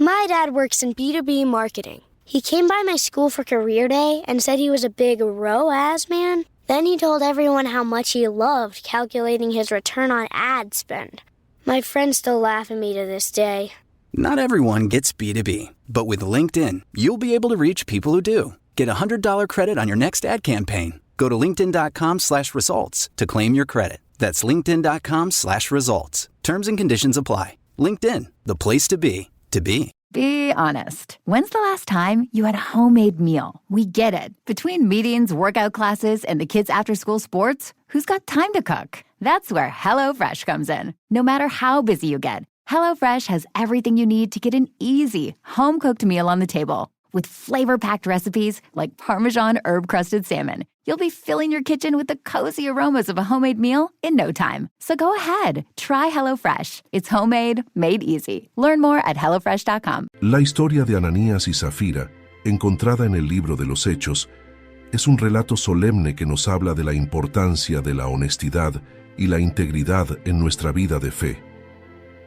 My dad works in B2B marketing. He came by my school for career day and said he was a big ROAS man. Then he told everyone how much he loved calculating his return on ad spend. My friends still laugh at me to this day. Not everyone gets B2B, but with LinkedIn, you'll be able to reach people who do. Get a $100 credit on your next ad campaign. Go to linkedin.com/results to claim your credit. That's linkedin.com/results. Terms and conditions apply. LinkedIn, the place to be, to be. Be honest. When's the last time you had a homemade meal? We get it. Between meetings, workout classes, and the kids' after-school sports, who's got time to cook? That's where HelloFresh comes in. No matter how busy you get, HelloFresh has everything you need to get an easy, home-cooked meal on the table. With flavor-packed recipes like Parmesan herb-crusted salmon, you'll be filling your kitchen with the cozy aromas of a homemade meal in no time. So go ahead, try HelloFresh. It's homemade, made easy. Learn more at HelloFresh.com. La historia de Ananías y Zafira, encontrada en el libro de los Hechos, es un relato solemne que nos habla de la importancia de la honestidad y la integridad en nuestra vida de fe.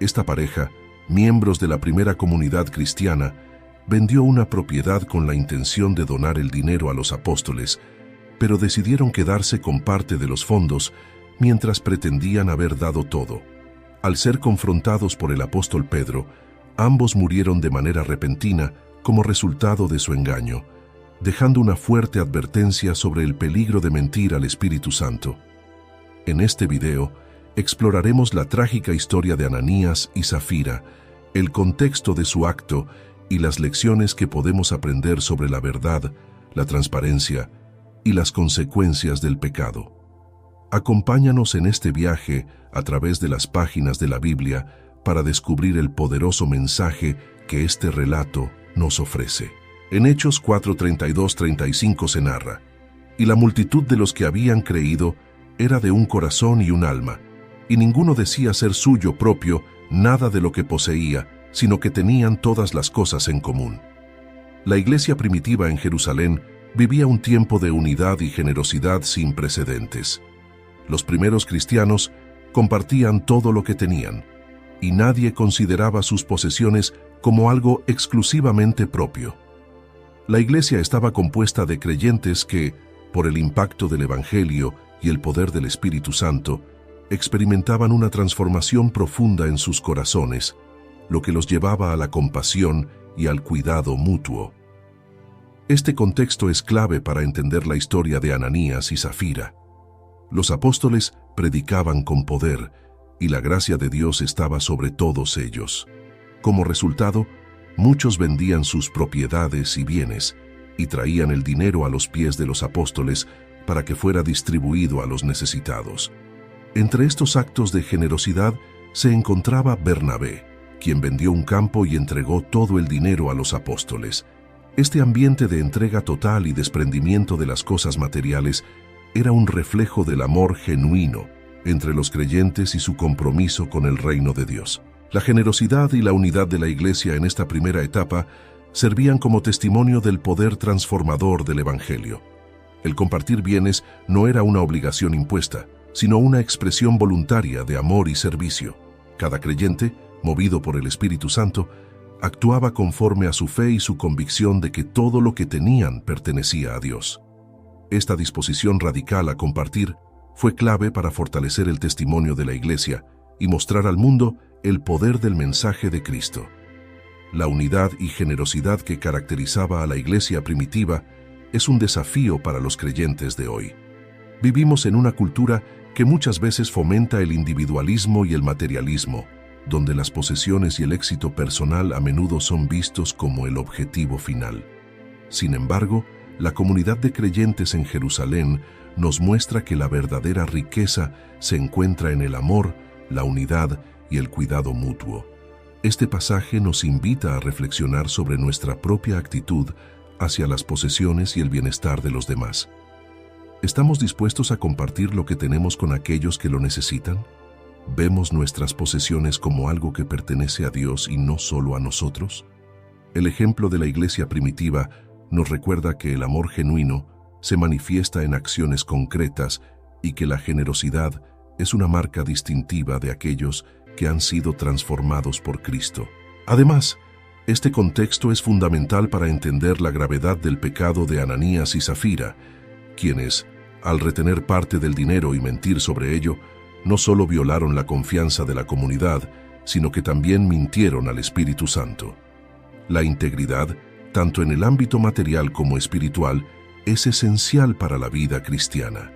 Esta pareja, miembros de la primera comunidad cristiana, vendió una propiedad con la intención de donar el dinero a los apóstoles, pero decidieron quedarse con parte de los fondos mientras pretendían haber dado todo. Al ser confrontados por el apóstol Pedro, ambos murieron de manera repentina como resultado de su engaño, dejando una fuerte advertencia sobre el peligro de mentir al Espíritu Santo. En este video, exploraremos la trágica historia de Ananías y Zafira, el contexto de su acto y las lecciones que podemos aprender sobre la verdad, la transparencia y las consecuencias del pecado. Acompáñanos en este viaje a través de las páginas de la Biblia para descubrir el poderoso mensaje que este relato nos ofrece. En Hechos 4:32-35 se narra: «Y la multitud de los que habían creído era de un corazón y un alma, y ninguno decía ser suyo propio nada de lo que poseía, sino que tenían todas las cosas en común». La iglesia primitiva en Jerusalén vivía un tiempo de unidad y generosidad sin precedentes. Los primeros cristianos compartían todo lo que tenían, y nadie consideraba sus posesiones como algo exclusivamente propio. La iglesia estaba compuesta de creyentes que, por el impacto del Evangelio y el poder del Espíritu Santo, experimentaban una transformación profunda en sus corazones, lo que los llevaba a la compasión y al cuidado mutuo. Este contexto es clave para entender la historia de Ananías y Zafira. Los apóstoles predicaban con poder, y la gracia de Dios estaba sobre todos ellos. Como resultado, muchos vendían sus propiedades y bienes, y traían el dinero a los pies de los apóstoles para que fuera distribuido a los necesitados. Entre estos actos de generosidad se encontraba Bernabé, quien vendió un campo y entregó todo el dinero a los apóstoles. Este ambiente de entrega total y desprendimiento de las cosas materiales era un reflejo del amor genuino entre los creyentes y su compromiso con el reino de Dios. La generosidad y la unidad de la iglesia en esta primera etapa servían como testimonio del poder transformador del Evangelio. El compartir bienes no era una obligación impuesta, sino una expresión voluntaria de amor y servicio. Cada creyente, movido por el Espíritu Santo, actuaba conforme a su fe y su convicción de que todo lo que tenían pertenecía a Dios. Esta disposición radical a compartir fue clave para fortalecer el testimonio de la Iglesia y mostrar al mundo el poder del mensaje de Cristo. La unidad y generosidad que caracterizaba a la Iglesia primitiva es un desafío para los creyentes de hoy. Vivimos en una cultura que muchas veces fomenta el individualismo y el materialismo, donde las posesiones y el éxito personal a menudo son vistos como el objetivo final. Sin embargo, la comunidad de creyentes en Jerusalén nos muestra que la verdadera riqueza se encuentra en el amor, la unidad y el cuidado mutuo. Este pasaje nos invita a reflexionar sobre nuestra propia actitud hacia las posesiones y el bienestar de los demás. ¿Estamos dispuestos a compartir lo que tenemos con aquellos que lo necesitan? ¿Vemos nuestras posesiones como algo que pertenece a Dios y no solo a nosotros? El ejemplo de la iglesia primitiva nos recuerda que el amor genuino se manifiesta en acciones concretas y que la generosidad es una marca distintiva de aquellos que han sido transformados por Cristo. Además, Este contexto es fundamental para entender la gravedad del pecado de Ananías y Zafira, quienes, al retener parte del dinero y mentir sobre ello, no solo violaron la confianza de la comunidad, sino que también mintieron al Espíritu Santo. La integridad, tanto en el ámbito material como espiritual, es esencial para la vida cristiana.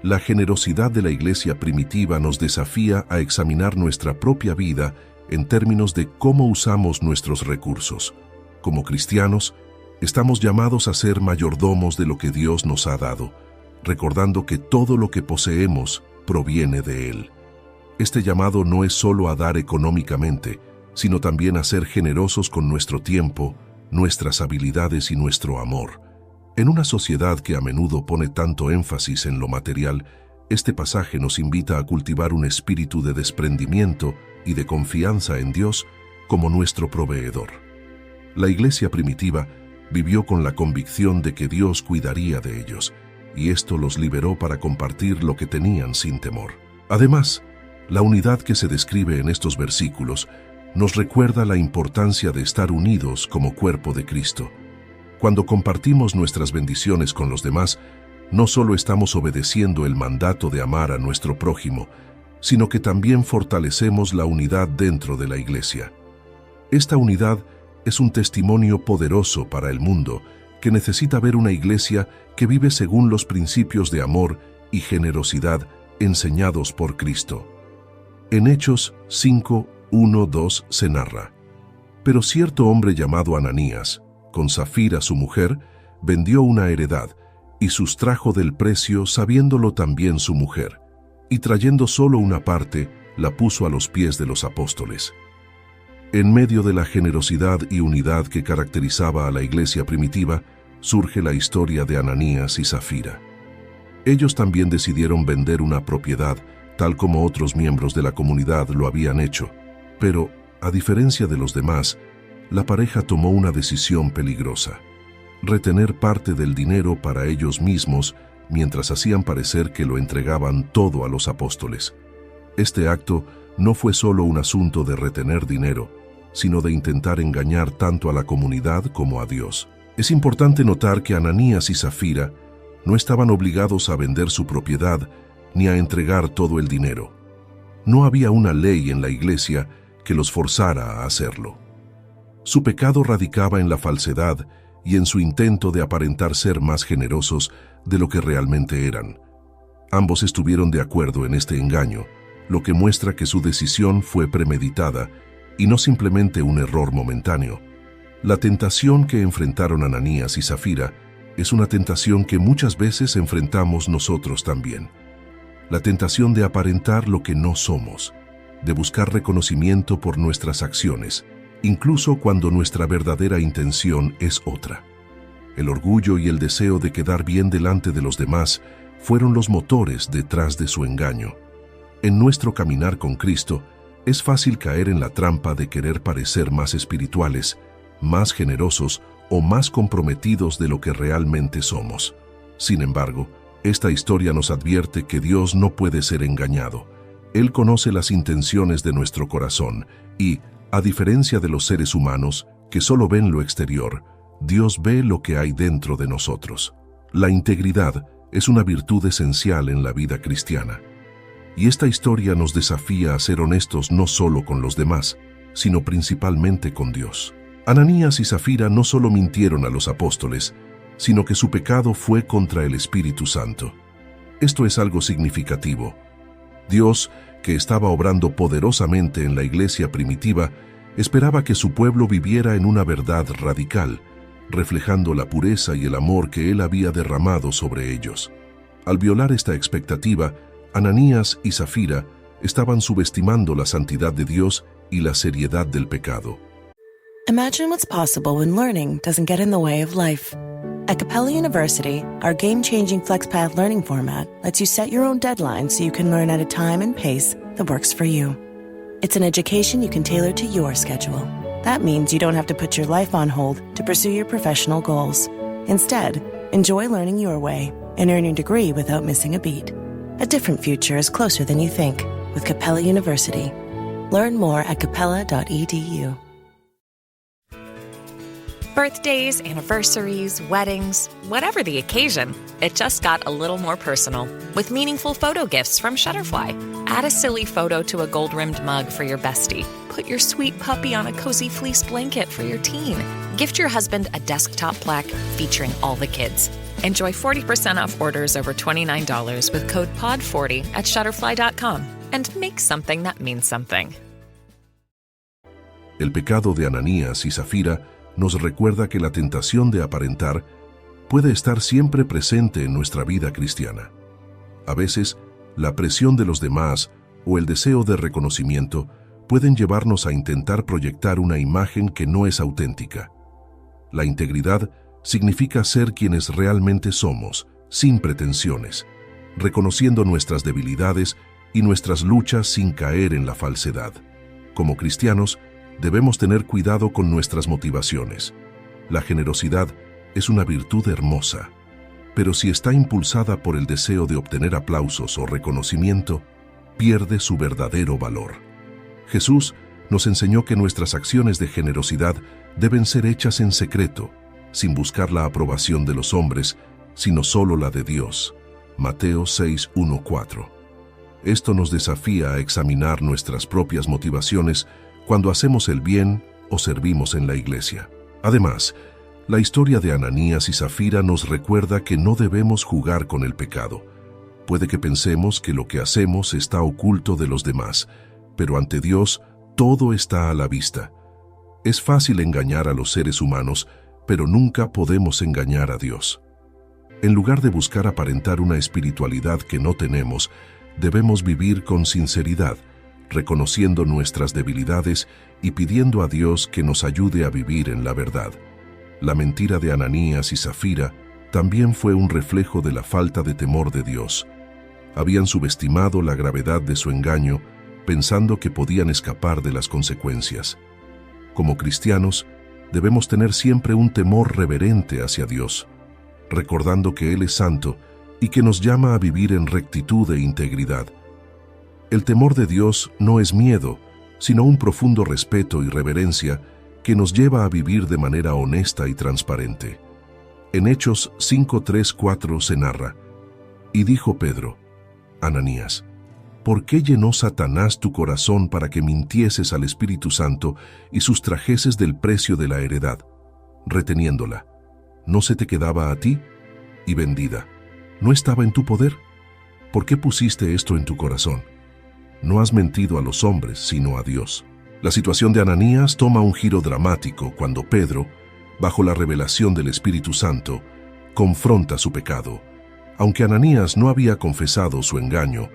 La generosidad de la iglesia primitiva nos desafía a examinar nuestra propia vida en términos de cómo usamos nuestros recursos. Como cristianos, estamos llamados a ser mayordomos de lo que Dios nos ha dado, recordando que todo lo que poseemos proviene de Él. Este llamado no es solo a dar económicamente, sino también a ser generosos con nuestro tiempo, nuestras habilidades y nuestro amor. En una sociedad que a menudo pone tanto énfasis en lo material, este pasaje nos invita a cultivar un espíritu de desprendimiento y de confianza en Dios como nuestro proveedor. La iglesia primitiva vivió con la convicción de que Dios cuidaría de ellos, y esto los liberó para compartir lo que tenían sin temor. Además, la unidad que se describe en estos versículos nos recuerda la importancia de estar unidos como cuerpo de Cristo. Cuando compartimos nuestras bendiciones con los demás, no solo estamos obedeciendo el mandato de amar a nuestro prójimo, sino que también fortalecemos la unidad dentro de la iglesia. Esta unidad es un testimonio poderoso para el mundo que necesita ver una iglesia que vive según los principios de amor y generosidad enseñados por Cristo. En Hechos 5, 1, 2 se narra: pero cierto hombre llamado Ananías, con Zafira su mujer, vendió una heredad y sustrajo del precio sabiéndolo también su mujer, y trayendo solo una parte, la puso a los pies de los apóstoles. En medio de la generosidad y unidad que caracterizaba a la iglesia primitiva, surge la historia de Ananías y Zafira. Ellos también decidieron vender una propiedad, tal como otros miembros de la comunidad lo habían hecho, pero, a diferencia de los demás, la pareja tomó una decisión peligrosa: retener parte del dinero para ellos mismos mientras hacían parecer que lo entregaban todo a los apóstoles. Este acto no fue solo un asunto de retener dinero, sino de intentar engañar tanto a la comunidad como a Dios. Es importante notar que Ananías y Zafira no estaban obligados a vender su propiedad ni a entregar todo el dinero. No había una ley en la iglesia que los forzara a hacerlo. Su pecado radicaba en la falsedad y en su intento de aparentar ser más generosos de lo que realmente eran. Ambos estuvieron de acuerdo en este engaño, lo que muestra que su decisión fue premeditada y no simplemente un error momentáneo. La tentación que enfrentaron Ananías y Zafira es una tentación que muchas veces enfrentamos nosotros también. La tentación de aparentar lo que no somos, de buscar reconocimiento por nuestras acciones, incluso cuando nuestra verdadera intención es otra. El orgullo y el deseo de quedar bien delante de los demás fueron los motores detrás de su engaño. En nuestro caminar con Cristo, es fácil caer en la trampa de querer parecer más espirituales, más generosos o más comprometidos de lo que realmente somos. Sin embargo, esta historia nos advierte que Dios no puede ser engañado. Él conoce las intenciones de nuestro corazón y, a diferencia de los seres humanos, que solo ven lo exterior, Dios ve lo que hay dentro de nosotros. La integridad es una virtud esencial en la vida cristiana. Y esta historia nos desafía a ser honestos no solo con los demás, sino principalmente con Dios. Ananías y Zafira no solo mintieron a los apóstoles, sino que su pecado fue contra el Espíritu Santo. Esto es algo significativo. Dios, que estaba obrando poderosamente en la iglesia primitiva, esperaba que su pueblo viviera en una verdad radical, reflejando la pureza y el amor que Él había derramado sobre ellos. Al violar esta expectativa, Ananías y Zafira estaban subestimando la santidad de Dios y la seriedad del pecado. Imagine what's possible when learning doesn't get in the way of life. At Capella University, our game-changing FlexPath learning format lets you set your own deadlines so you can learn at a time and pace that works for you. It's an education you can tailor to your schedule. That means you don't have to put your life on hold to pursue your professional goals. Instead, enjoy learning your way and earn your degree without missing a beat. A different future is closer than you think with Capella University. Learn more at capella.edu. Birthdays, anniversaries, weddings, whatever the occasion, it just got a little more personal with meaningful photo gifts from Shutterfly. Add a silly photo to a gold-rimmed mug for your bestie. Put your sweet puppy on a cozy fleece blanket for your teen. Gift your husband a desktop plaque featuring all the kids. Enjoy 40% off orders over $29 with code POD40 at Shutterfly.com and make something that means something. El pecado de Ananías y Zafira nos recuerda que la tentación de aparentar puede estar siempre presente en nuestra vida cristiana. A veces, la presión de los demás o el deseo de reconocimiento pueden llevarnos a intentar proyectar una imagen que no es auténtica. La integridad significa ser quienes realmente somos, sin pretensiones, reconociendo nuestras debilidades y nuestras luchas sin caer en la falsedad. Como cristianos, debemos tener cuidado con nuestras motivaciones. La generosidad es una virtud hermosa, pero si está impulsada por el deseo de obtener aplausos o reconocimiento, pierde su verdadero valor. Jesús nos enseñó que nuestras acciones de generosidad deben ser hechas en secreto, sin buscar la aprobación de los hombres, sino solo la de Dios. Mateo 6:1-4. Esto nos desafía a examinar nuestras propias motivaciones cuando hacemos el bien o servimos en la iglesia. Además, la historia de Ananías y Zafira nos recuerda que no debemos jugar con el pecado. Puede que pensemos que lo que hacemos está oculto de los demás, pero ante Dios todo está a la vista. Es fácil engañar a los seres humanos, pero nunca podemos engañar a Dios. En lugar de buscar aparentar una espiritualidad que no tenemos, debemos vivir con sinceridad, reconociendo nuestras debilidades y pidiendo a Dios que nos ayude a vivir en la verdad. La mentira de Ananías y Zafira también fue un reflejo de la falta de temor de Dios. Habían subestimado la gravedad de su engaño, pensando que podían escapar de las consecuencias. Como cristianos, debemos tener siempre un temor reverente hacia Dios, recordando que Él es santo y que nos llama a vivir en rectitud e integridad. El temor de Dios no es miedo, sino un profundo respeto y reverencia que nos lleva a vivir de manera honesta y transparente. En Hechos 5:3-4 se narra: Y dijo Pedro: Ananías, ¿por qué llenó Satanás tu corazón para que mintieses al Espíritu Santo y sustrajeses del precio de la heredad, reteniéndola? ¿No se te quedaba a ti? Y vendida, ¿no estaba en tu poder? ¿Por qué pusiste esto en tu corazón? No has mentido a los hombres, sino a Dios. La situación de Ananías toma un giro dramático cuando Pedro, bajo la revelación del Espíritu Santo, confronta su pecado. Aunque Ananías no había confesado su engaño,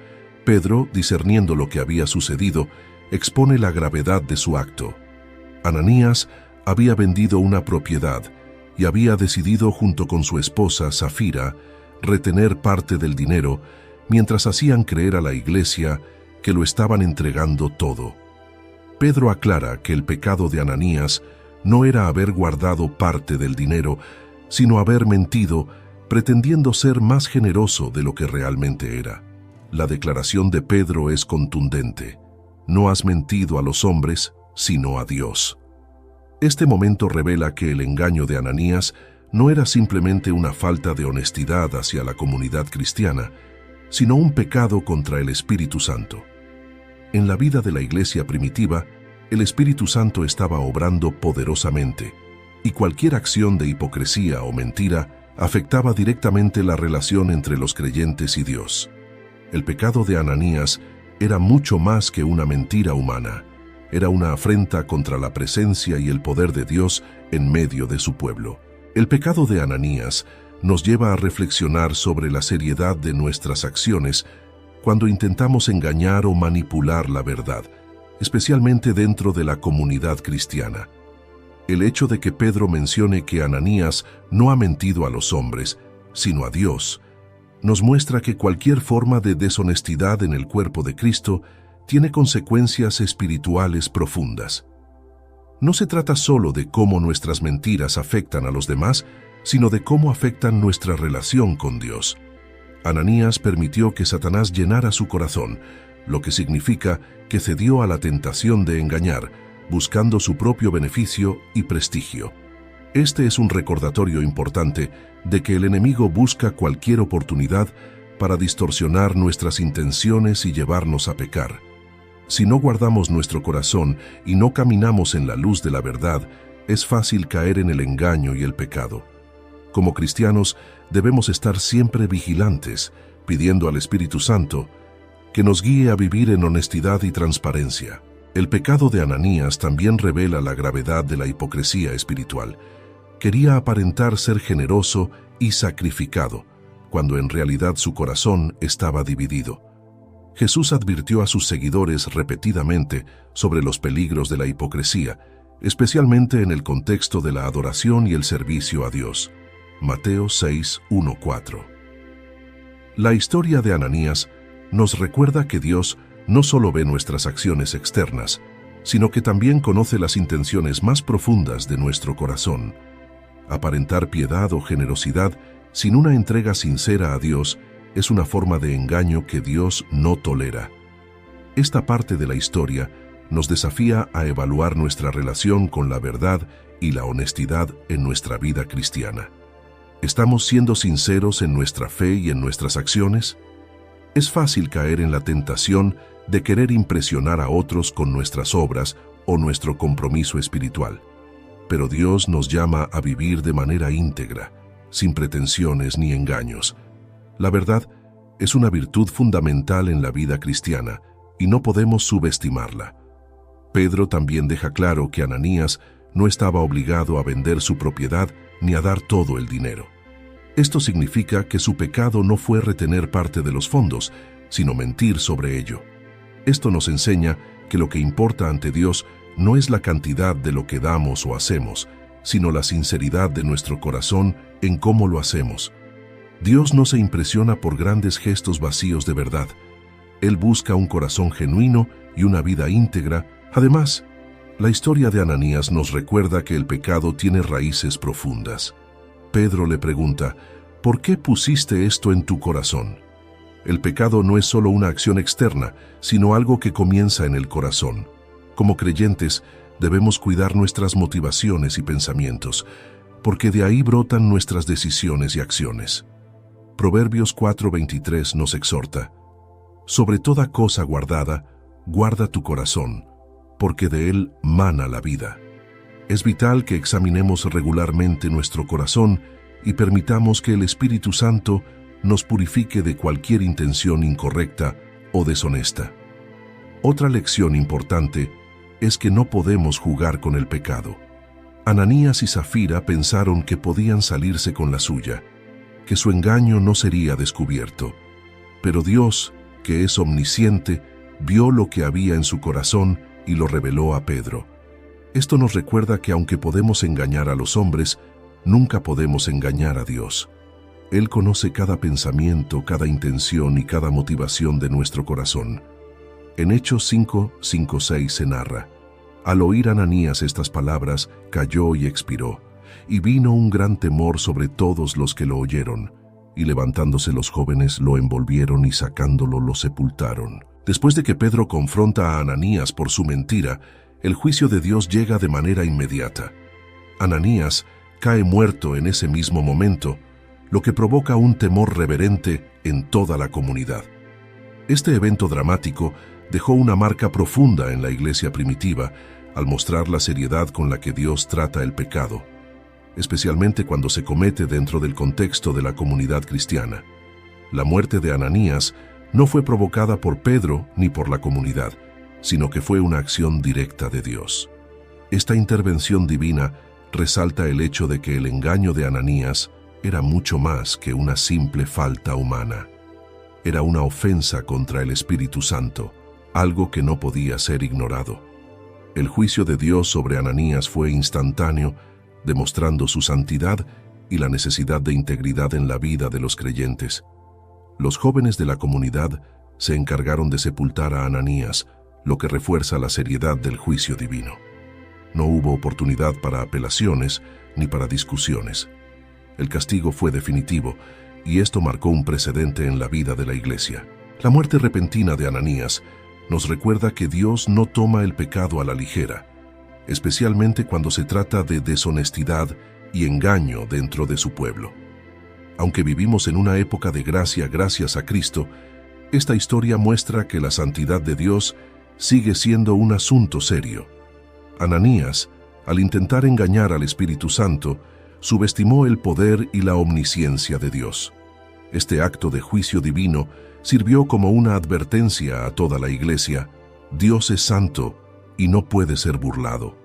Pedro, discerniendo lo que había sucedido, expone la gravedad de su acto. Ananías había vendido una propiedad y había decidido, junto con su esposa Zafira, retener parte del dinero mientras hacían creer a la iglesia que lo estaban entregando todo. Pedro aclara que el pecado de Ananías no era haber guardado parte del dinero, sino haber mentido, pretendiendo ser más generoso de lo que realmente era. La declaración de Pedro es contundente: no has mentido a los hombres, sino a Dios. Este momento revela que el engaño de Ananías no era simplemente una falta de honestidad hacia la comunidad cristiana, sino un pecado contra el Espíritu Santo. En la vida de la iglesia primitiva, el Espíritu Santo estaba obrando poderosamente, y cualquier acción de hipocresía o mentira afectaba directamente la relación entre los creyentes y Dios. El pecado de Ananías era mucho más que una mentira humana. Era una afrenta contra la presencia y el poder de Dios en medio de su pueblo. El pecado de Ananías nos lleva a reflexionar sobre la seriedad de nuestras acciones cuando intentamos engañar o manipular la verdad, especialmente dentro de la comunidad cristiana. El hecho de que Pedro mencione que Ananías no ha mentido a los hombres, sino a Dios, nos muestra que cualquier forma de deshonestidad en el cuerpo de Cristo tiene consecuencias espirituales profundas. No se trata solo de cómo nuestras mentiras afectan a los demás, sino de cómo afectan nuestra relación con Dios. Ananías permitió que Satanás llenara su corazón, lo que significa que cedió a la tentación de engañar, buscando su propio beneficio y prestigio. Este es un recordatorio importante de que el enemigo busca cualquier oportunidad para distorsionar nuestras intenciones y llevarnos a pecar. Si no guardamos nuestro corazón y no caminamos en la luz de la verdad, es fácil caer en el engaño y el pecado. Como cristianos, debemos estar siempre vigilantes, pidiendo al Espíritu Santo que nos guíe a vivir en honestidad y transparencia. El pecado de Ananías también revela la gravedad de la hipocresía espiritual. Quería aparentar ser generoso y sacrificado, cuando en realidad su corazón estaba dividido. Jesús advirtió a sus seguidores repetidamente sobre los peligros de la hipocresía, especialmente en el contexto de la adoración y el servicio a Dios. Mateo 6, 1-4. La historia de Ananías nos recuerda que Dios no solo ve nuestras acciones externas, sino que también conoce las intenciones más profundas de nuestro corazón. Aparentar piedad o generosidad sin una entrega sincera a Dios es una forma de engaño que Dios no tolera. Esta parte de la historia nos desafía a evaluar nuestra relación con la verdad y la honestidad en nuestra vida cristiana. ¿Estamos siendo sinceros en nuestra fe y en nuestras acciones? Es fácil caer en la tentación de querer impresionar a otros con nuestras obras o nuestro compromiso espiritual. Pero Dios nos llama a vivir de manera íntegra, sin pretensiones ni engaños. La verdad es una virtud fundamental en la vida cristiana y no podemos subestimarla. Pedro también deja claro que Ananías no estaba obligado a vender su propiedad ni a dar todo el dinero. Esto significa que su pecado no fue retener parte de los fondos, sino mentir sobre ello. Esto nos enseña que lo que importa ante Dios no es la cantidad de lo que damos o hacemos, sino la sinceridad de nuestro corazón en cómo lo hacemos. Dios no se impresiona por grandes gestos vacíos de verdad. Él busca un corazón genuino y una vida íntegra. Además, la historia de Ananías nos recuerda que el pecado tiene raíces profundas. Pedro le pregunta, ¿por qué pusiste esto en tu corazón? El pecado no es solo una acción externa, sino algo que comienza en el corazón. Como creyentes, debemos cuidar nuestras motivaciones y pensamientos, porque de ahí brotan nuestras decisiones y acciones. Proverbios 4:23 nos exhorta, sobre toda cosa guardada, guarda tu corazón, porque de él mana la vida. Es vital que examinemos regularmente nuestro corazón y permitamos que el Espíritu Santo nos purifique de cualquier intención incorrecta o deshonesta. Otra lección importante es que no podemos jugar con el pecado. Ananías y Zafira pensaron que podían salirse con la suya, que su engaño no sería descubierto. Pero Dios, que es omnisciente, vio lo que había en su corazón y lo reveló a Pedro. Esto nos recuerda que aunque podemos engañar a los hombres, nunca podemos engañar a Dios. Él conoce cada pensamiento, cada intención y cada motivación de nuestro corazón. En Hechos 5:5-6 se narra, al oír Ananías estas palabras, cayó y expiró, y vino un gran temor sobre todos los que lo oyeron, y levantándose los jóvenes lo envolvieron y sacándolo lo sepultaron. Después de que Pedro confronta a Ananías por su mentira, el juicio de Dios llega de manera inmediata. Ananías cae muerto en ese mismo momento, lo que provoca un temor reverente en toda la comunidad. Este evento dramático dejó una marca profunda en la iglesia primitiva al mostrar la seriedad con la que Dios trata el pecado, especialmente cuando se comete dentro del contexto de la comunidad cristiana. La muerte de Ananías no fue provocada por Pedro ni por la comunidad, sino que fue una acción directa de Dios. Esta intervención divina resalta el hecho de que el engaño de Ananías era mucho más que una simple falta humana. Era una ofensa contra el Espíritu Santo, algo que no podía ser ignorado. El juicio de Dios sobre Ananías fue instantáneo, demostrando su santidad y la necesidad de integridad en la vida de los creyentes. Los jóvenes de la comunidad se encargaron de sepultar a Ananías, lo que refuerza la seriedad del juicio divino. No hubo oportunidad para apelaciones ni para discusiones. El castigo fue definitivo, y esto marcó un precedente en la vida de la iglesia. La muerte repentina de Ananías nos recuerda que Dios no toma el pecado a la ligera, especialmente cuando se trata de deshonestidad y engaño dentro de su pueblo. Aunque vivimos en una época de gracia gracias a Cristo, esta historia muestra que la santidad de Dios sigue siendo un asunto serio. Ananías, al intentar engañar al Espíritu Santo, subestimó el poder y la omnisciencia de Dios. Este acto de juicio divino sirvió como una advertencia a toda la Iglesia: Dios es santo y no puede ser burlado.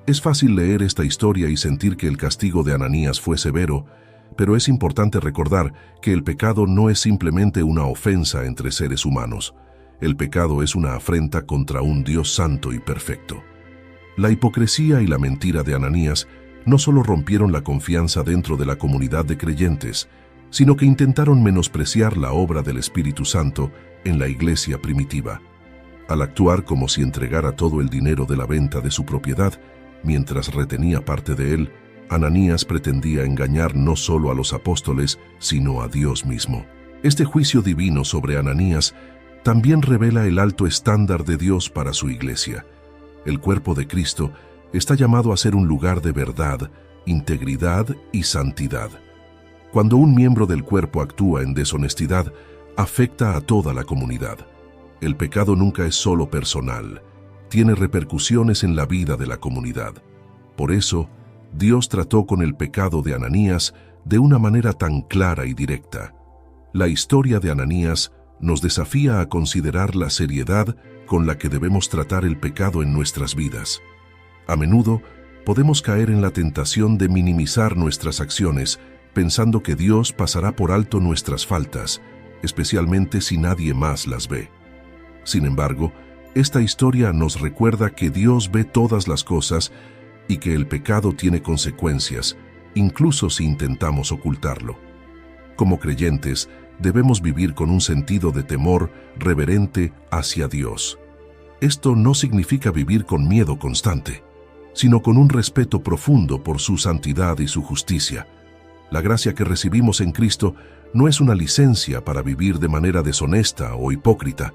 Es fácil leer esta historia y sentir que el castigo de Ananías fue severo, pero es importante recordar que el pecado no es simplemente una ofensa entre seres humanos. El pecado es una afrenta contra un Dios santo y perfecto. La hipocresía y la mentira de Ananías no solo rompieron la confianza dentro de la comunidad de creyentes, sino que intentaron menospreciar la obra del Espíritu Santo en la iglesia primitiva. Al actuar como si entregara todo el dinero de la venta de su propiedad, mientras retenía parte de él, Ananías pretendía engañar no solo a los apóstoles, sino a Dios mismo. Este juicio divino sobre Ananías también revela el alto estándar de Dios para su iglesia. El cuerpo de Cristo está llamado a ser un lugar de verdad, integridad y santidad. Cuando un miembro del cuerpo actúa en deshonestidad, afecta a toda la comunidad. El pecado nunca es solo personal, tiene repercusiones en la vida de la comunidad. Por eso, Dios trató con el pecado de Ananías de una manera tan clara y directa. La historia de Ananías nos desafía a considerar la seriedad con la que debemos tratar el pecado en nuestras vidas. A menudo, podemos caer en la tentación de minimizar nuestras acciones, pensando que Dios pasará por alto nuestras faltas, especialmente si nadie más las ve. Sin embargo, esta historia nos recuerda que Dios ve todas las cosas y que el pecado tiene consecuencias, incluso si intentamos ocultarlo. Como creyentes, debemos vivir con un sentido de temor reverente hacia Dios. Esto no significa vivir con miedo constante, sino con un respeto profundo por su santidad y su justicia. La gracia que recibimos en Cristo no es una licencia para vivir de manera deshonesta o hipócrita.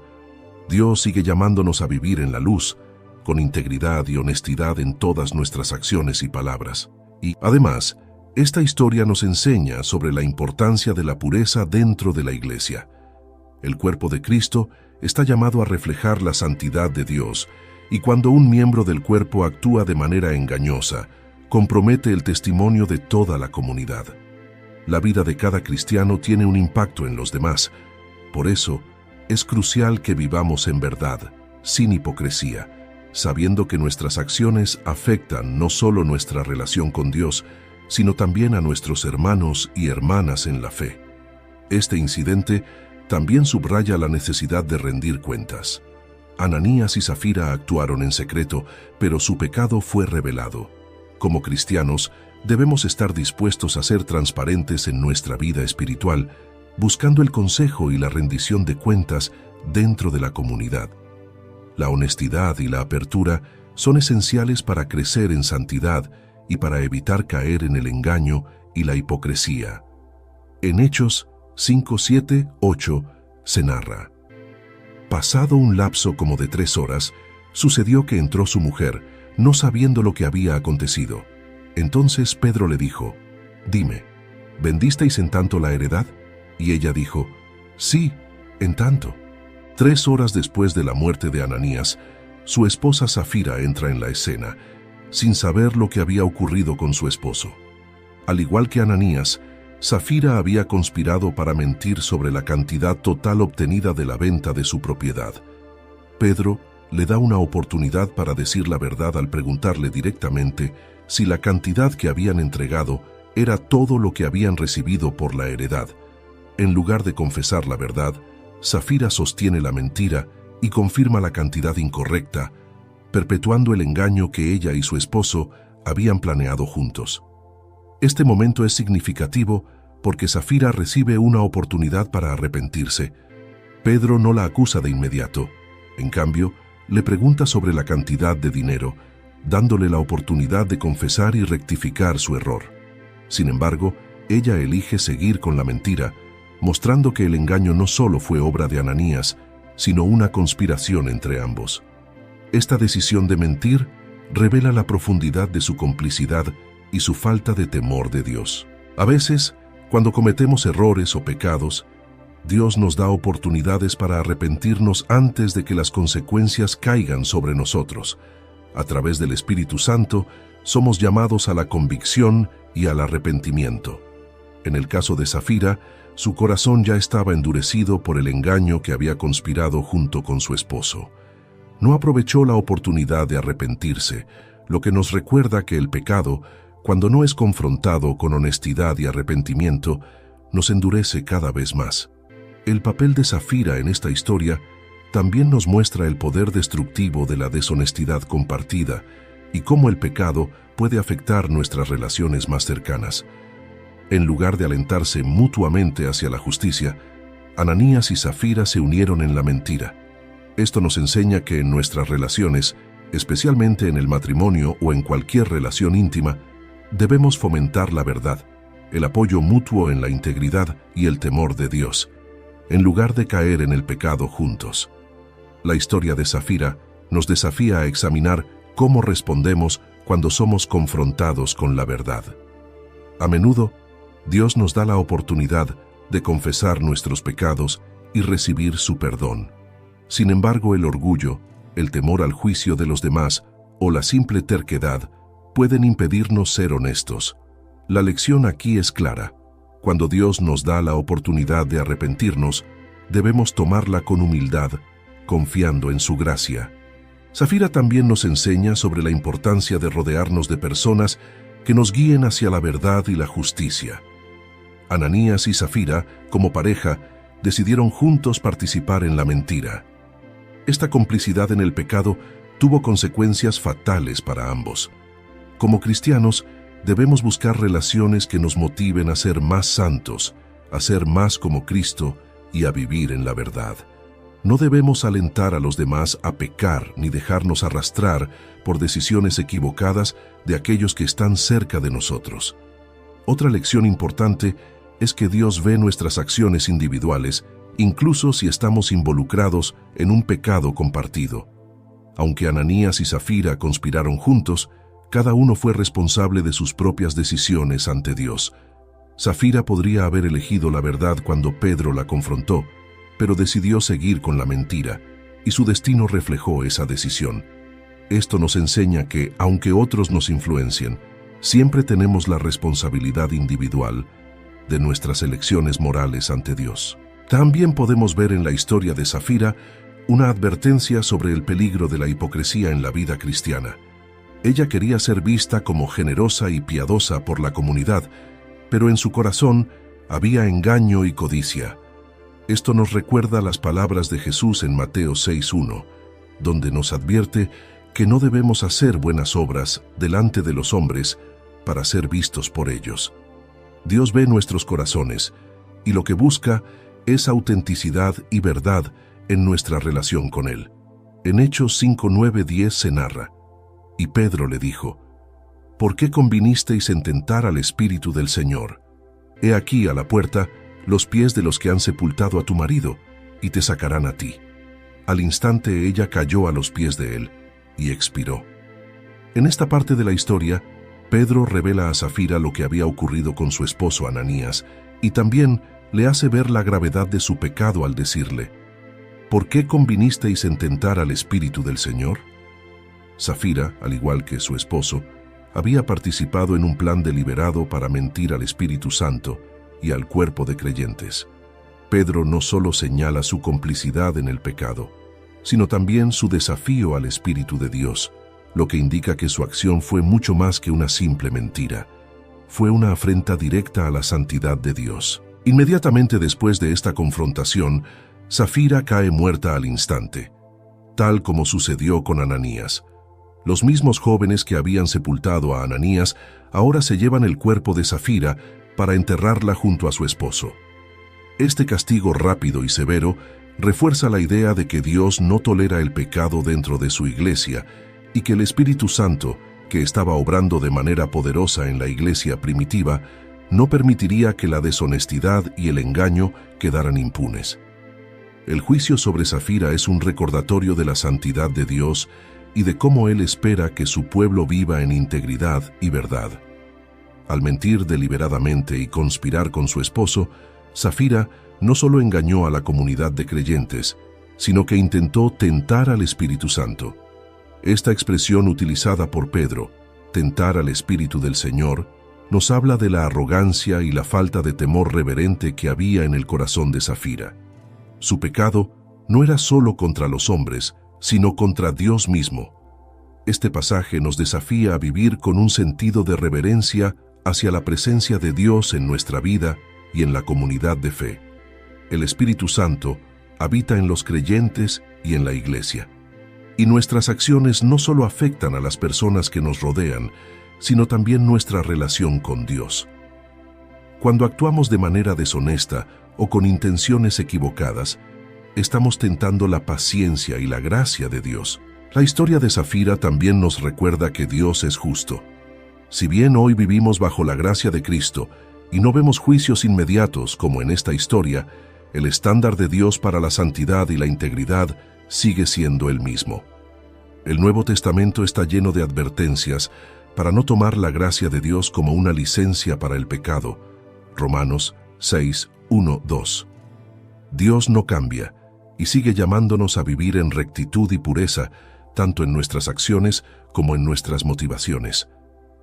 Dios sigue llamándonos a vivir en la luz, con integridad y honestidad en todas nuestras acciones y palabras. Y, además, esta historia nos enseña sobre la importancia de la pureza dentro de la iglesia. El cuerpo de Cristo está llamado a reflejar la santidad de Dios, y cuando un miembro del cuerpo actúa de manera engañosa, compromete el testimonio de toda la comunidad. La vida de cada cristiano tiene un impacto en los demás. Por eso, es crucial que vivamos en verdad, sin hipocresía, sabiendo que nuestras acciones afectan no solo nuestra relación con Dios, sino también a nuestros hermanos y hermanas en la fe. Este incidente también subraya la necesidad de rendir cuentas. Ananías y Zafira actuaron en secreto, pero su pecado fue revelado. Como cristianos, debemos estar dispuestos a ser transparentes en nuestra vida espiritual, buscando el consejo y la rendición de cuentas dentro de la comunidad. La honestidad y la apertura son esenciales para crecer en santidad y para evitar caer en el engaño y la hipocresía. En Hechos 5, 7, 8 se narra: pasado un lapso como de 3 horas, sucedió que entró su mujer, no sabiendo lo que había acontecido. Entonces Pedro le dijo: dime, ¿vendisteis en tanto la heredad? Y ella dijo: sí, en tanto. 3 horas después de la muerte de Ananías, su esposa Zafira entra en la escena, sin saber lo que había ocurrido con su esposo. Al igual que Ananías, Zafira había conspirado para mentir sobre la cantidad total obtenida de la venta de su propiedad. Pedro le da una oportunidad para decir la verdad al preguntarle directamente si la cantidad que habían entregado era todo lo que habían recibido por la heredad. En lugar de confesar la verdad, Zafira sostiene la mentira y confirma la cantidad incorrecta, perpetuando el engaño que ella y su esposo habían planeado juntos. Este momento es significativo porque Zafira recibe una oportunidad para arrepentirse. Pedro no la acusa de inmediato. En cambio, le pregunta sobre la cantidad de dinero, dándole la oportunidad de confesar y rectificar su error. Sin embargo, ella elige seguir con la mentira, mostrando que el engaño no solo fue obra de Ananías, sino una conspiración entre ambos. Esta decisión de mentir revela la profundidad de su complicidad y su falta de temor de Dios. A veces, cuando cometemos errores o pecados, Dios nos da oportunidades para arrepentirnos antes de que las consecuencias caigan sobre nosotros. A través del Espíritu Santo, somos llamados a la convicción y al arrepentimiento. En el caso de Safira, su corazón ya estaba endurecido por el engaño que había conspirado junto con su esposo. No aprovechó la oportunidad de arrepentirse, lo que nos recuerda que el pecado, cuando no es confrontado con honestidad y arrepentimiento, nos endurece cada vez más. El papel de Safira en esta historia también nos muestra el poder destructivo de la deshonestidad compartida y cómo el pecado puede afectar nuestras relaciones más cercanas. En lugar de alentarse mutuamente hacia la justicia, Ananías y Safira se unieron en la mentira. Esto nos enseña que en nuestras relaciones, especialmente en el matrimonio o en cualquier relación íntima, debemos fomentar la verdad, el apoyo mutuo en la integridad y el temor de Dios, en lugar de caer en el pecado juntos. La historia de Safira nos desafía a examinar cómo respondemos cuando somos confrontados con la verdad. A menudo, Dios nos da la oportunidad de confesar nuestros pecados y recibir su perdón. Sin embargo, el orgullo, el temor al juicio de los demás o la simple terquedad pueden impedirnos ser honestos. La lección aquí es clara. Cuando Dios nos da la oportunidad de arrepentirnos, debemos tomarla con humildad, confiando en su gracia. Safira también nos enseña sobre la importancia de rodearnos de personas que nos guíen hacia la verdad y la justicia. Ananías y Safira, como pareja, decidieron juntos participar en la mentira. Esta complicidad en el pecado tuvo consecuencias fatales para ambos. Como cristianos, debemos buscar relaciones que nos motiven a ser más santos, a ser más como Cristo y a vivir en la verdad. No debemos alentar a los demás a pecar ni dejarnos arrastrar por decisiones equivocadas de aquellos que están cerca de nosotros. Otra lección importante es que Dios ve nuestras acciones individuales, incluso si estamos involucrados en un pecado compartido. Aunque Ananías y Safira conspiraron juntos, cada uno fue responsable de sus propias decisiones ante Dios. Safira podría haber elegido la verdad cuando Pedro la confrontó, pero decidió seguir con la mentira, y su destino reflejó esa decisión. Esto nos enseña que, aunque otros nos influencien, siempre tenemos la responsabilidad individual de nuestras elecciones morales ante Dios. También podemos ver en la historia de Safira una advertencia sobre el peligro de la hipocresía en la vida cristiana. Ella quería ser vista como generosa y piadosa por la comunidad, pero en su corazón había engaño y codicia. Esto nos recuerda las palabras de Jesús en Mateo 6:1, donde nos advierte que no debemos hacer buenas obras delante de los hombres para ser vistos por ellos. Dios ve nuestros corazones y lo que busca es autenticidad y verdad en nuestra relación con Él. En Hechos 5:9-10 se narra: y Pedro le dijo: ¿por qué convinisteis en tentar al Espíritu del Señor? He aquí a la puerta los pies de los que han sepultado a tu marido, y te sacarán a ti. Al instante ella cayó a los pies de él, y expiró. En esta parte de la historia, Pedro revela a Safira lo que había ocurrido con su esposo Ananías, y también le hace ver la gravedad de su pecado al decirle: ¿por qué convinisteis en tentar al Espíritu del Señor? Safira, al igual que su esposo, había participado en un plan deliberado para mentir al Espíritu Santo y al cuerpo de creyentes. Pedro no solo señala su complicidad en el pecado, sino también su desafío al Espíritu de Dios, lo que indica que su acción fue mucho más que una simple mentira. Fue una afrenta directa a la santidad de Dios. Inmediatamente después de esta confrontación, Safira cae muerta al instante, tal como sucedió con Ananías. Los mismos jóvenes que habían sepultado a Ananías ahora se llevan el cuerpo de Safira para enterrarla junto a su esposo. Este castigo rápido y severo refuerza la idea de que Dios no tolera el pecado dentro de su iglesia y que el Espíritu Santo, que estaba obrando de manera poderosa en la iglesia primitiva, no permitiría que la deshonestidad y el engaño quedaran impunes. El juicio sobre Safira es un recordatorio de la santidad de Dios y de cómo Él espera que su pueblo viva en integridad y verdad. Al mentir deliberadamente y conspirar con su esposo, Safira no solo engañó a la comunidad de creyentes, sino que intentó tentar al Espíritu Santo. Esta expresión utilizada por Pedro, tentar al Espíritu del Señor, nos habla de la arrogancia y la falta de temor reverente que había en el corazón de Safira. Su pecado no era solo contra los hombres, sino contra Dios mismo. Este pasaje nos desafía a vivir con un sentido de reverencia hacia la presencia de Dios en nuestra vida y en la comunidad de fe. El Espíritu Santo habita en los creyentes y en la Iglesia. Y nuestras acciones no solo afectan a las personas que nos rodean, sino también nuestra relación con Dios. Cuando actuamos de manera deshonesta o con intenciones equivocadas, estamos tentando la paciencia y la gracia de Dios. La historia de Safira también nos recuerda que Dios es justo. Si bien hoy vivimos bajo la gracia de Cristo y no vemos juicios inmediatos como en esta historia, el estándar de Dios para la santidad y la integridad sigue siendo el mismo. El Nuevo Testamento está lleno de advertencias para no tomar la gracia de Dios como una licencia para el pecado. Romanos 6, 1, 2. Dios no cambia y sigue llamándonos a vivir en rectitud y pureza, tanto en nuestras acciones como en nuestras motivaciones.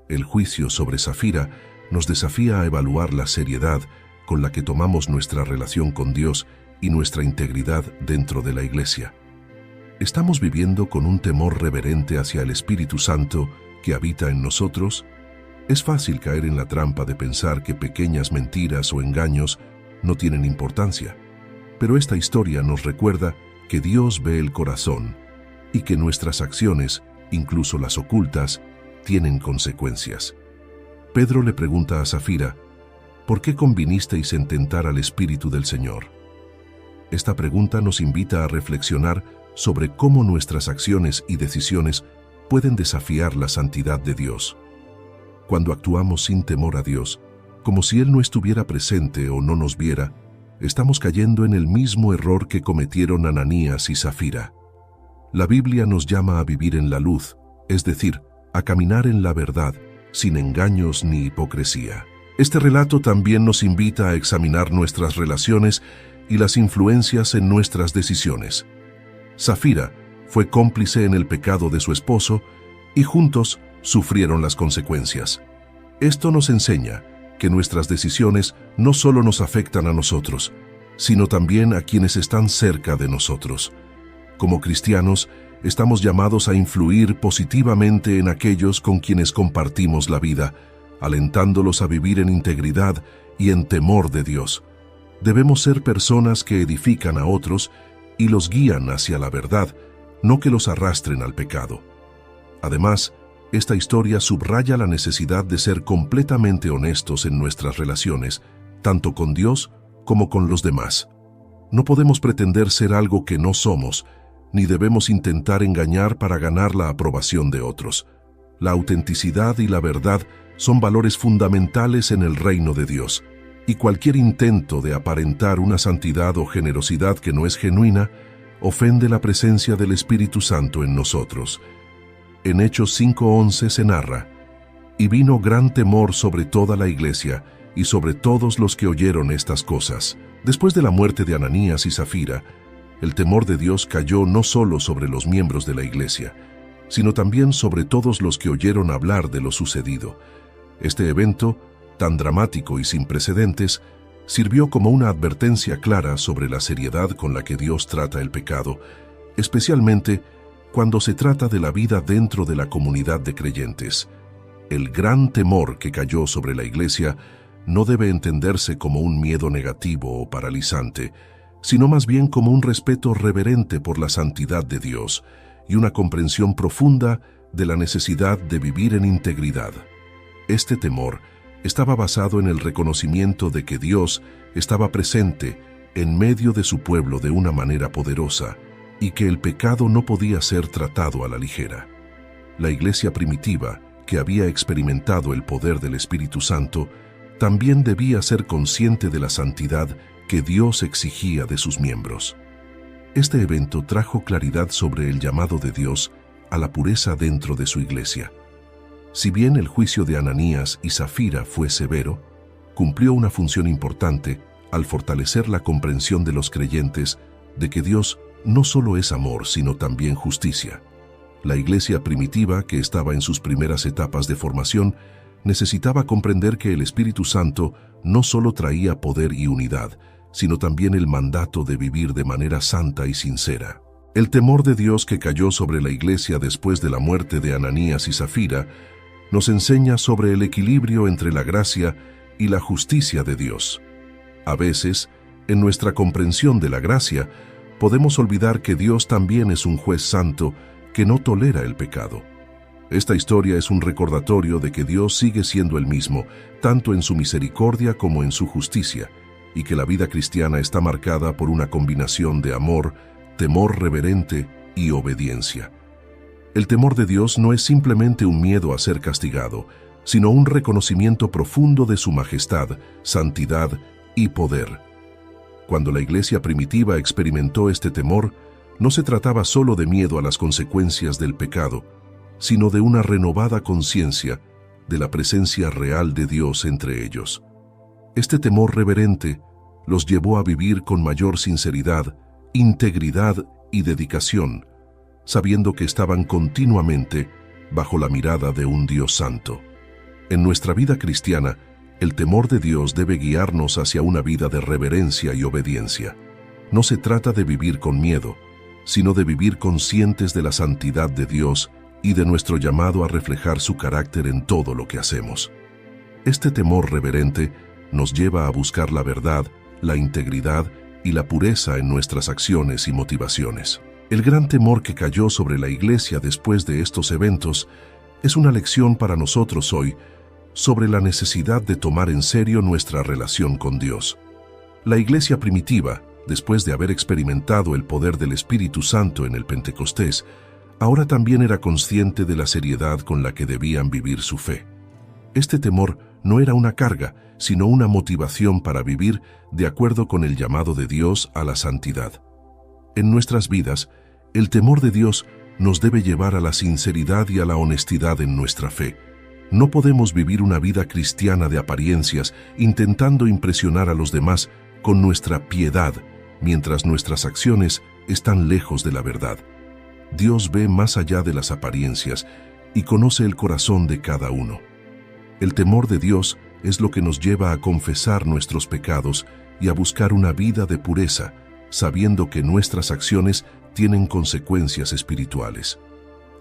El juicio sobre Safira nos desafía a evaluar la seriedad con la que tomamos nuestra relación con Dios y nuestra integridad dentro de la Iglesia. ¿Estamos viviendo con un temor reverente hacia el Espíritu Santo que habita en nosotros? Es fácil caer en la trampa de pensar que pequeñas mentiras o engaños no tienen importancia, pero esta historia nos recuerda que Dios ve el corazón y que nuestras acciones, incluso las ocultas, tienen consecuencias. Pedro le pregunta a Safira, ¿por qué convinisteis en tentar al Espíritu del Señor? Esta pregunta nos invita a reflexionar sobre cómo nuestras acciones y decisiones pueden desafiar la santidad de Dios. Cuando actuamos sin temor a Dios, como si Él no estuviera presente o no nos viera, estamos cayendo en el mismo error que cometieron Ananías y Safira. La Biblia nos llama a vivir en la luz, es decir, a caminar en la verdad, sin engaños ni hipocresía. Este relato también nos invita a examinar nuestras relaciones y las influencias en nuestras decisiones. Safira fue cómplice en el pecado de su esposo y juntos sufrieron las consecuencias. Esto nos enseña que nuestras decisiones no solo nos afectan a nosotros, sino también a quienes están cerca de nosotros. Como cristianos, estamos llamados a influir positivamente en aquellos con quienes compartimos la vida, alentándolos a vivir en integridad y en temor de Dios. Debemos ser personas que edifican a otros y los guían hacia la verdad, no que los arrastren al pecado. Además, esta historia subraya la necesidad de ser completamente honestos en nuestras relaciones, tanto con Dios como con los demás. No podemos pretender ser algo que no somos, ni debemos intentar engañar para ganar la aprobación de otros. La autenticidad y la verdad son valores fundamentales en el reino de Dios, y cualquier intento de aparentar una santidad o generosidad que no es genuina ofende la presencia del Espíritu Santo en nosotros. En Hechos 5:11 se narra, «Y vino gran temor sobre toda la iglesia y sobre todos los que oyeron estas cosas». Después de la muerte de Ananías y Safira, el temor de Dios cayó no solo sobre los miembros de la iglesia, sino también sobre todos los que oyeron hablar de lo sucedido. Este evento, tan dramático y sin precedentes, sirvió como una advertencia clara sobre la seriedad con la que Dios trata el pecado, especialmente cuando se trata de la vida dentro de la comunidad de creyentes. El gran temor que cayó sobre la iglesia no debe entenderse como un miedo negativo o paralizante, sino más bien como un respeto reverente por la santidad de Dios y una comprensión profunda de la necesidad de vivir en integridad. Este temor estaba basado en el reconocimiento de que Dios estaba presente en medio de su pueblo de una manera poderosa y que el pecado no podía ser tratado a la ligera. La iglesia primitiva, que había experimentado el poder del Espíritu Santo, también debía ser consciente de la santidad que Dios exigía de sus miembros. Este evento trajo claridad sobre el llamado de Dios a la pureza dentro de su iglesia. Si bien el juicio de Ananías y Zafira fue severo, cumplió una función importante al fortalecer la comprensión de los creyentes de que Dios no solo es amor, sino también justicia. La iglesia primitiva, que estaba en sus primeras etapas de formación, necesitaba comprender que el Espíritu Santo no solo traía poder y unidad, sino también el mandato de vivir de manera santa y sincera. El temor de Dios que cayó sobre la iglesia después de la muerte de Ananías y Zafira nos enseña sobre el equilibrio entre la gracia y la justicia de Dios. A veces, en nuestra comprensión de la gracia, podemos olvidar que Dios también es un juez santo que no tolera el pecado. Esta historia es un recordatorio de que Dios sigue siendo el mismo, tanto en su misericordia como en su justicia, y que la vida cristiana está marcada por una combinación de amor, temor reverente y obediencia. El temor de Dios no es simplemente un miedo a ser castigado, sino un reconocimiento profundo de su majestad, santidad y poder. Cuando la iglesia primitiva experimentó este temor, no se trataba solo de miedo a las consecuencias del pecado, sino de una renovada conciencia de la presencia real de Dios entre ellos. Este temor reverente los llevó a vivir con mayor sinceridad, integridad y dedicación, sabiendo que estaban continuamente bajo la mirada de un Dios santo. En nuestra vida cristiana, el temor de Dios debe guiarnos hacia una vida de reverencia y obediencia. No se trata de vivir con miedo, sino de vivir conscientes de la santidad de Dios y de nuestro llamado a reflejar su carácter en todo lo que hacemos. Este temor reverente nos lleva a buscar la verdad, la integridad y la pureza en nuestras acciones y motivaciones. El gran temor que cayó sobre la iglesia después de estos eventos es una lección para nosotros hoy sobre la necesidad de tomar en serio nuestra relación con Dios. La iglesia primitiva, después de haber experimentado el poder del Espíritu Santo en el Pentecostés, ahora también era consciente de la seriedad con la que debían vivir su fe. Este temor no era una carga, sino una motivación para vivir de acuerdo con el llamado de Dios a la santidad. En nuestras vidas, el temor de Dios nos debe llevar a la sinceridad y a la honestidad en nuestra fe. No podemos vivir una vida cristiana de apariencias intentando impresionar a los demás con nuestra piedad, mientras nuestras acciones están lejos de la verdad. Dios ve más allá de las apariencias y conoce el corazón de cada uno. El temor de Dios es lo que nos lleva a confesar nuestros pecados y a buscar una vida de pureza, sabiendo que nuestras acciones tienen consecuencias espirituales.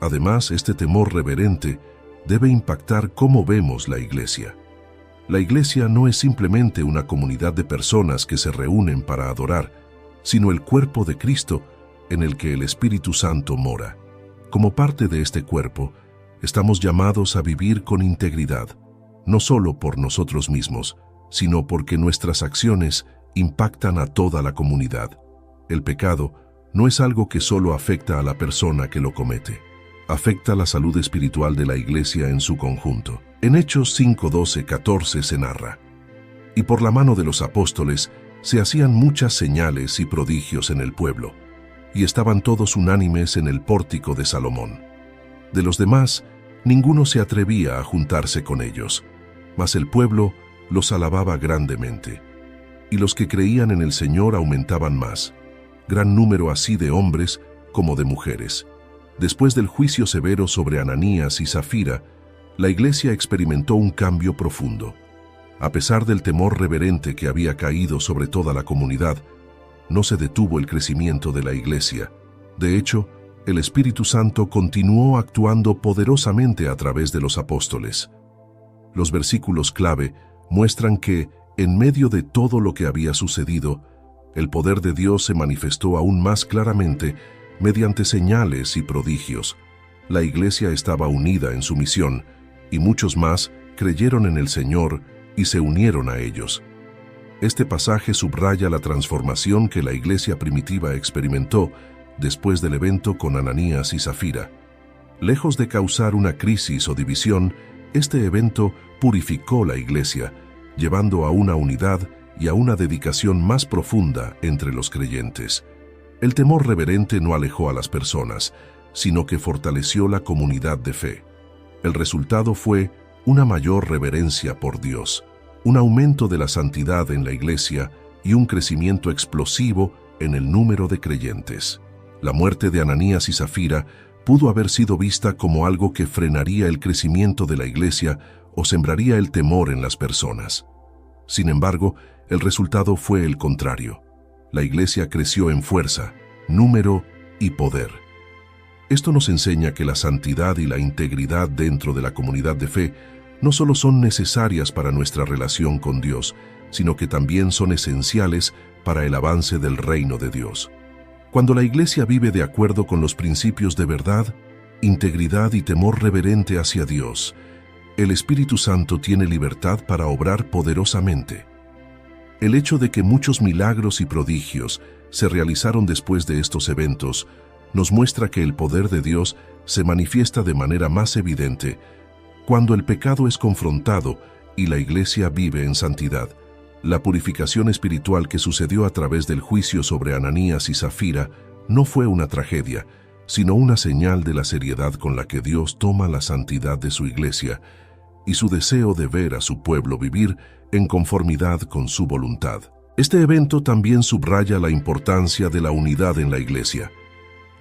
Además, este temor reverente debe impactar cómo vemos la iglesia. La iglesia no es simplemente una comunidad de personas que se reúnen para adorar, sino el cuerpo de Cristo en el que el Espíritu Santo mora. Como parte de este cuerpo, estamos llamados a vivir con integridad, no solo por nosotros mismos, sino porque nuestras acciones impactan a toda la comunidad. El pecado no es algo que solo afecta a la persona que lo comete. Afecta la salud espiritual de la iglesia en su conjunto. En Hechos 5, 12, 14 se narra: y por la mano de los apóstoles se hacían muchas señales y prodigios en el pueblo, y estaban todos unánimes en el pórtico de Salomón. De los demás, ninguno se atrevía a juntarse con ellos, mas el pueblo los alababa grandemente. Y los que creían en el Señor aumentaban más, gran número así de hombres como de mujeres. Después del juicio severo sobre Ananías y Zafira, la iglesia experimentó un cambio profundo. A pesar del temor reverente que había caído sobre toda la comunidad, no se detuvo el crecimiento de la iglesia. De hecho, el Espíritu Santo continuó actuando poderosamente a través de los apóstoles. Los versículos clave muestran que, en medio de todo lo que había sucedido, el poder de Dios se manifestó aún más claramente mediante señales y prodigios. La iglesia estaba unida en su misión, y muchos más creyeron en el Señor y se unieron a ellos. Este pasaje subraya la transformación que la iglesia primitiva experimentó después del evento con Ananías y Zafira. Lejos de causar una crisis o división, este evento purificó la iglesia, llevando a una unidad y a una dedicación más profunda entre los creyentes. El temor reverente no alejó a las personas, sino que fortaleció la comunidad de fe. El resultado fue una mayor reverencia por Dios, un aumento de la santidad en la iglesia y un crecimiento explosivo en el número de creyentes. La muerte de Ananías y Zafira pudo haber sido vista como algo que frenaría el crecimiento de la iglesia o sembraría el temor en las personas. Sin embargo, el resultado fue el contrario. La iglesia creció en fuerza, número y poder. Esto nos enseña que la santidad y la integridad dentro de la comunidad de fe no solo son necesarias para nuestra relación con Dios, sino que también son esenciales para el avance del reino de Dios. Cuando la iglesia vive de acuerdo con los principios de verdad, integridad y temor reverente hacia Dios, el Espíritu Santo tiene libertad para obrar poderosamente. El hecho de que muchos milagros y prodigios se realizaron después de estos eventos nos muestra que el poder de Dios se manifiesta de manera más evidente cuando el pecado es confrontado y la iglesia vive en santidad. La purificación espiritual que sucedió a través del juicio sobre Ananías y Zafira no fue una tragedia, sino una señal de la seriedad con la que Dios toma la santidad de su iglesia y su deseo de ver a su pueblo vivir en conformidad con su voluntad. Este evento también subraya la importancia de la unidad en la iglesia.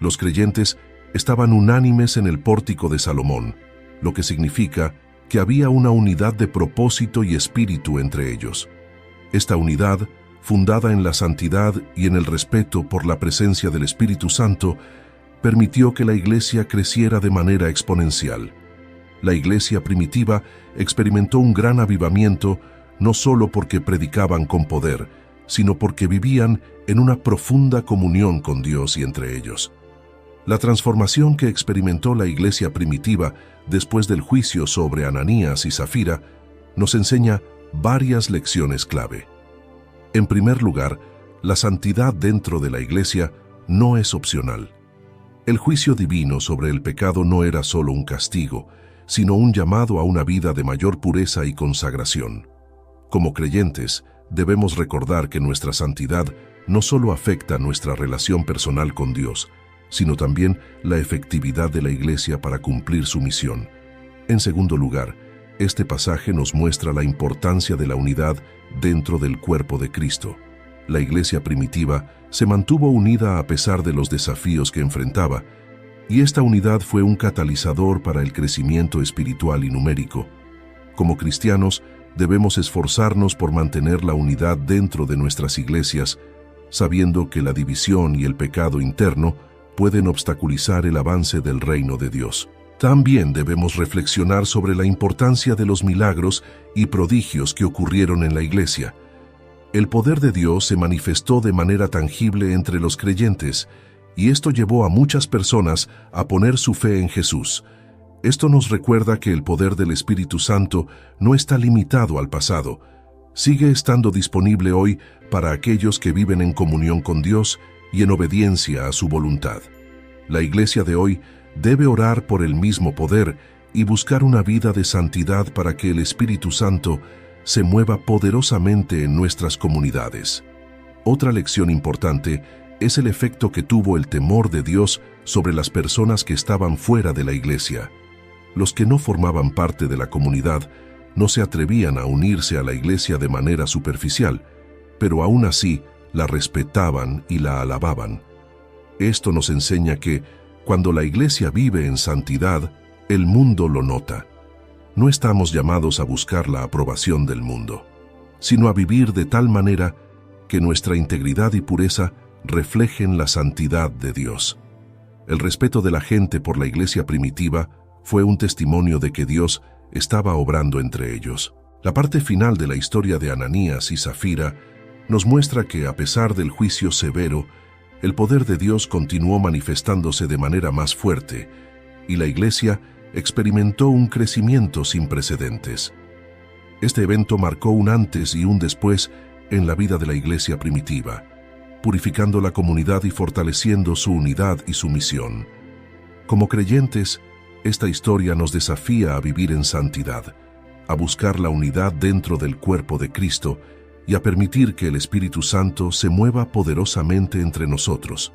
Los creyentes estaban unánimes en el pórtico de Salomón, lo que significa que había una unidad de propósito y espíritu entre ellos. Esta unidad, fundada en la santidad y en el respeto por la presencia del Espíritu Santo, permitió que la iglesia creciera de manera exponencial. La iglesia primitiva experimentó un gran avivamiento no solo porque predicaban con poder, sino porque vivían en una profunda comunión con Dios y entre ellos. La transformación que experimentó la iglesia primitiva después del juicio sobre Ananías y Zafira nos enseña varias lecciones clave. En primer lugar, la santidad dentro de la iglesia no es opcional. El juicio divino sobre el pecado no era solo un castigo, sino un llamado a una vida de mayor pureza y consagración. Como creyentes, debemos recordar que nuestra santidad no solo afecta nuestra relación personal con Dios, sino también la efectividad de la iglesia para cumplir su misión. En segundo lugar, este pasaje nos muestra la importancia de la unidad dentro del cuerpo de Cristo. La iglesia primitiva se mantuvo unida a pesar de los desafíos que enfrentaba, y esta unidad fue un catalizador para el crecimiento espiritual y numérico. Como cristianos, debemos esforzarnos por mantener la unidad dentro de nuestras iglesias, sabiendo que la división y el pecado interno pueden obstaculizar el avance del reino de Dios. También debemos reflexionar sobre la importancia de los milagros y prodigios que ocurrieron en la iglesia. El poder de Dios se manifestó de manera tangible entre los creyentes, y esto llevó a muchas personas a poner su fe en Jesús. Esto nos recuerda que el poder del Espíritu Santo no está limitado al pasado. Sigue estando disponible hoy para aquellos que viven en comunión con Dios y en obediencia a su voluntad. La iglesia de hoy debe orar por el mismo poder y buscar una vida de santidad para que el Espíritu Santo se mueva poderosamente en nuestras comunidades. Otra lección importante es el efecto que tuvo el temor de Dios sobre las personas que estaban fuera de la iglesia. Los que no formaban parte de la comunidad no se atrevían a unirse a la iglesia de manera superficial, pero aún así la respetaban y la alababan. Esto nos enseña que, cuando la iglesia vive en santidad, el mundo lo nota. No estamos llamados a buscar la aprobación del mundo, sino a vivir de tal manera que nuestra integridad y pureza reflejen la santidad de Dios. El respeto de la gente por la iglesia primitiva fue un testimonio de que Dios estaba obrando entre ellos. La parte final de la historia de Ananías y Zafira nos muestra que, a pesar del juicio severo, el poder de Dios continuó manifestándose de manera más fuerte, y la iglesia experimentó un crecimiento sin precedentes. Este evento marcó un antes y un después en la vida de la iglesia primitiva, purificando la comunidad y fortaleciendo su unidad y su misión. Como creyentes, esta historia nos desafía a vivir en santidad, a buscar la unidad dentro del cuerpo de Cristo y a permitir que el Espíritu Santo se mueva poderosamente entre nosotros.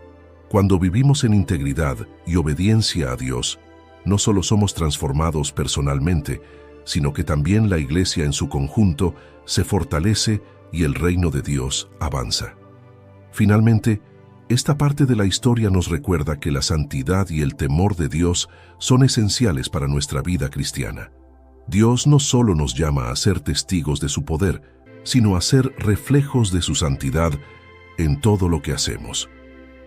Cuando vivimos en integridad y obediencia a Dios, no solo somos transformados personalmente, sino que también la Iglesia en su conjunto se fortalece y el reino de Dios avanza. Finalmente, esta parte de la historia nos recuerda que la santidad y el temor de Dios son esenciales para nuestra vida cristiana. Dios no solo nos llama a ser testigos de su poder, sino a ser reflejos de su santidad en todo lo que hacemos.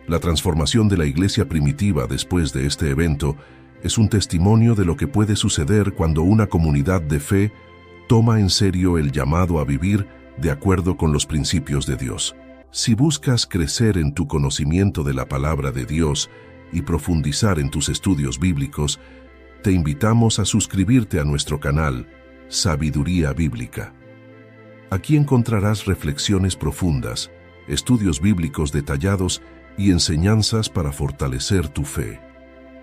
La transformación de la iglesia primitiva después de este evento es un testimonio de lo que puede suceder cuando una comunidad de fe toma en serio el llamado a vivir de acuerdo con los principios de Dios. Si buscas crecer en tu conocimiento de la palabra de Dios y profundizar en tus estudios bíblicos, te invitamos a suscribirte a nuestro canal Sabiduría Bíblica. Aquí encontrarás reflexiones profundas, estudios bíblicos detallados y enseñanzas para fortalecer tu fe.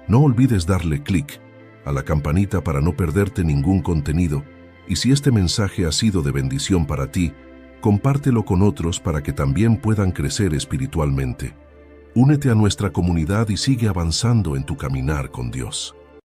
No olvides darle clic a la campanita para no perderte ningún contenido, y si este mensaje ha sido de bendición para ti, compártelo con otros para que también puedan crecer espiritualmente. Únete a nuestra comunidad y sigue avanzando en tu caminar con Dios.